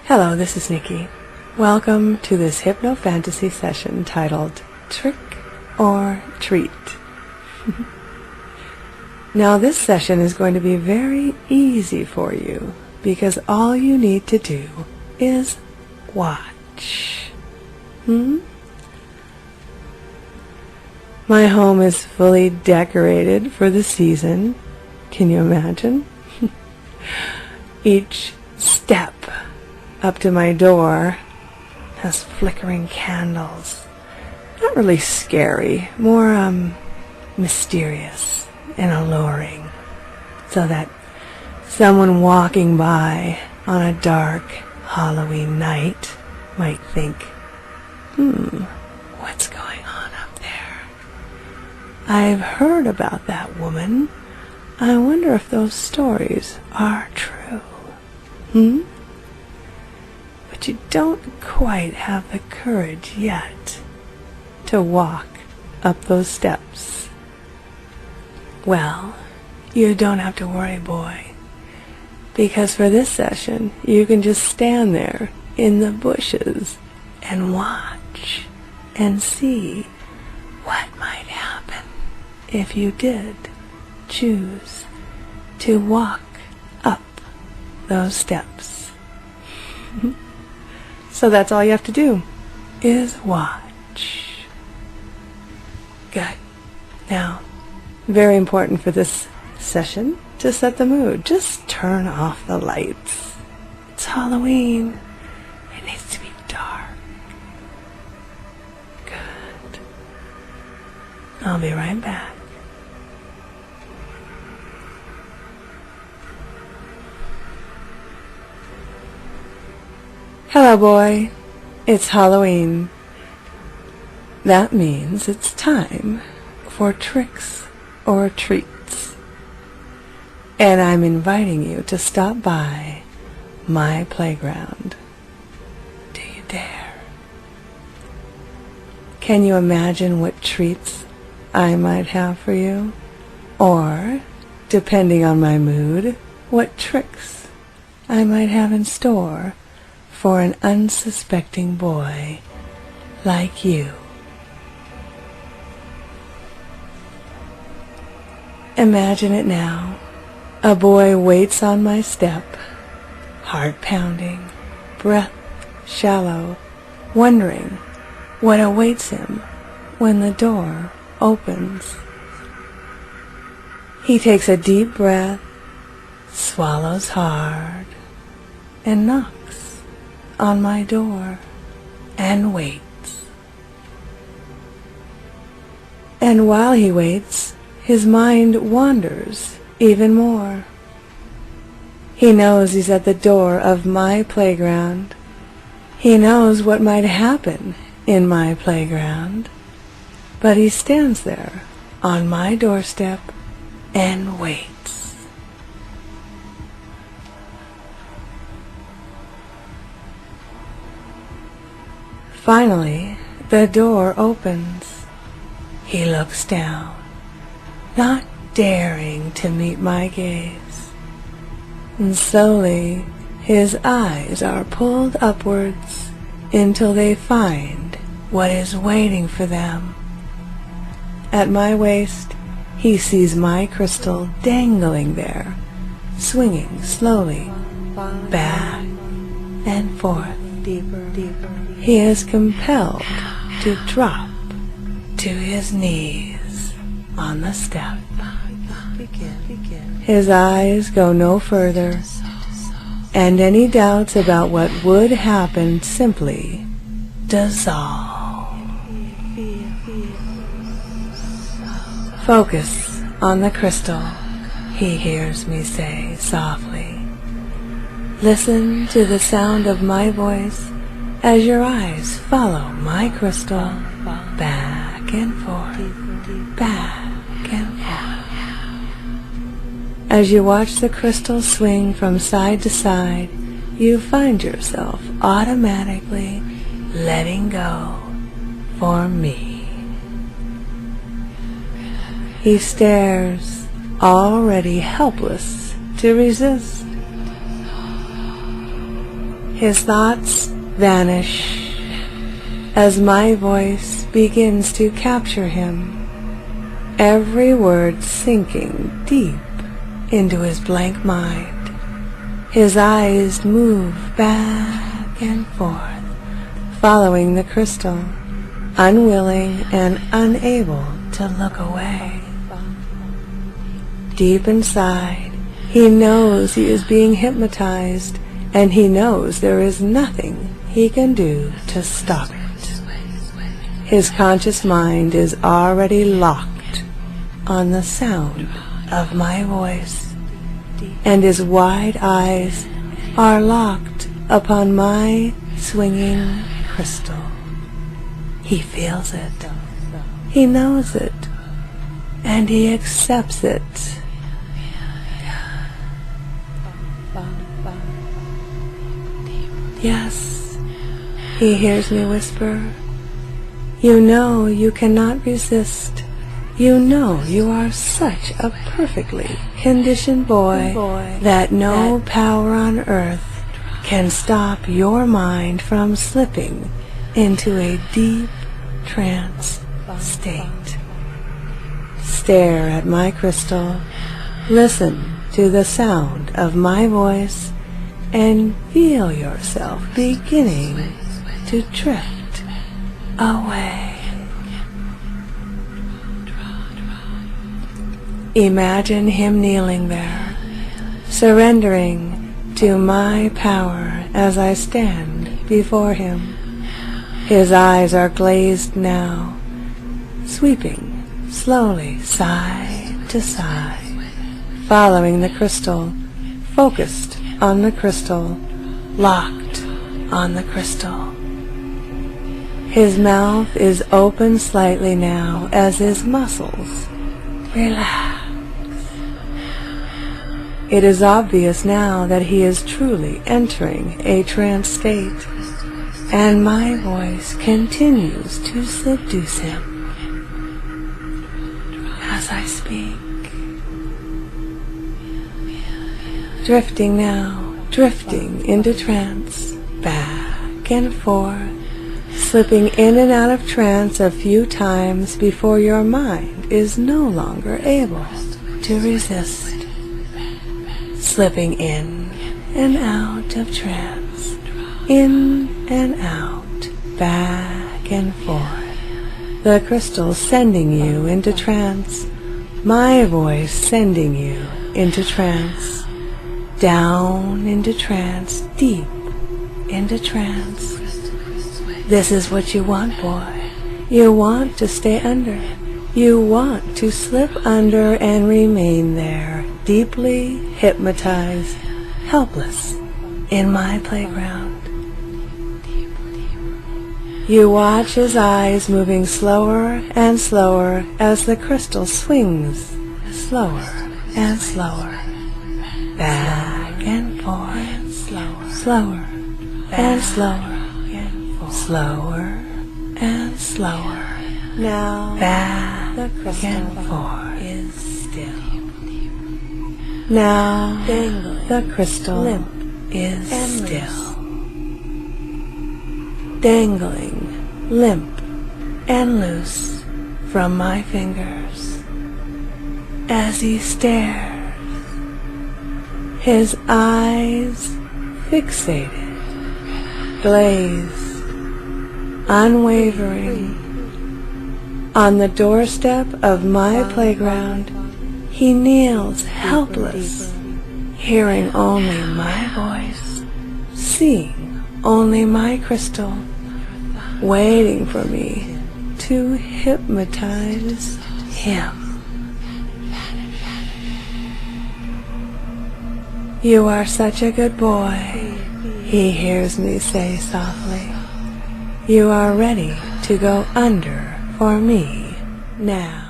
Hello, this is Nikki. Welcome to this hypno fantasy session titled Trick or Treat. Now this session is going to be very easy for you because all you need to do is watch. My home is fully decorated for the season. Can you imagine? Each step up to my door has flickering candles. Not really scary, more mysterious and alluring, so that someone walking by on a dark Halloween night might think, what's going on up there? I've heard about that woman. I wonder if those stories are true. But you don't quite have the courage yet to walk up those steps. Well, you don't have to worry, boy, because for this session you can just stand there in the bushes and watch and see what might happen if you did choose to walk up those steps. So that's all you have to do, is watch. Good. Now, very important for this session to set the mood. Just turn off the lights. It's Halloween. It needs to be dark. Good. I'll be right back. Hello, boy. It's Halloween. That means it's time for tricks or treats. And I'm inviting you to stop by my playground. Do you dare? Can you imagine what treats I might have for you? Or, depending on my mood, what tricks I might have in store for an unsuspecting boy like you. Imagine it now. A boy waits on my step, heart pounding, breath shallow, wondering what awaits him when the door opens. He takes a deep breath, swallows hard, and knocks on my door and waits. And while he waits, his mind wanders even more. He knows he's at the door of my playground. He knows what might happen in my playground. But he stands there on my doorstep and waits. Finally, the door opens. He looks down, not daring to meet my gaze. And slowly, his eyes are pulled upwards until they find what is waiting for them. At my waist, he sees my crystal dangling there, swinging slowly back and forth. He is compelled to drop to his knees on the step. His eyes go no further, and any doubts about what would happen simply dissolve. Focus on the crystal, he hears me say softly. Listen to the sound of my voice as your eyes follow my crystal back and forth, back and forth. As you watch the crystal swing from side to side, you find yourself automatically letting go for me. He stares, already helpless to resist. His thoughts vanish as my voice begins to capture him, every word sinking deep into his blank mind. His eyes move back and forth, following the crystal, unwilling and unable to look away. Deep inside, he knows he is being hypnotized, and he knows there is nothing he can do to stop it. His conscious mind is already locked on the sound of my voice, and his wide eyes are locked upon my swinging crystal. He feels it, he knows it, and he accepts it. Yes, he hears me whisper, "You know you cannot resist. You know you are such a perfectly conditioned boy that no power on earth can stop your mind from slipping into a deep trance state. Stare at my crystal, listen to the sound of my voice, and feel yourself beginning to drift away. Imagine him kneeling there, surrendering to my power as I stand before him. His eyes are glazed now, sweeping slowly side to side, following the crystal, focused on the crystal, locked on the crystal. His mouth is open slightly now as his muscles relax. It is obvious now that he is truly entering a trance state, and my voice continues to seduce him as I speak. Drifting now, drifting into trance, back and forth, slipping in and out of trance a few times before your mind is no longer able to resist. Slipping in and out of trance, in and out, back and forth. The crystal sending you into trance, my voice sending you into trance. Down into trance, deep into trance. This is what you want, boy. You want to stay under. You want to slip under and remain there, deeply hypnotized, helpless, in my playground. You watch his eyes moving slower and slower as the crystal swings slower and slower. Back and forth, slower and slower, slower and slower. Now back and forth is still. Now the crystal is still, dangling limp and loose from my fingers as he stares. His eyes fixated, glazed, unwavering. On the doorstep of my playground, he kneels helpless, hearing only my voice, seeing only my crystal, waiting for me to hypnotize him. "You are such a good boy," he hears me say softly. "You are ready to go under for me now."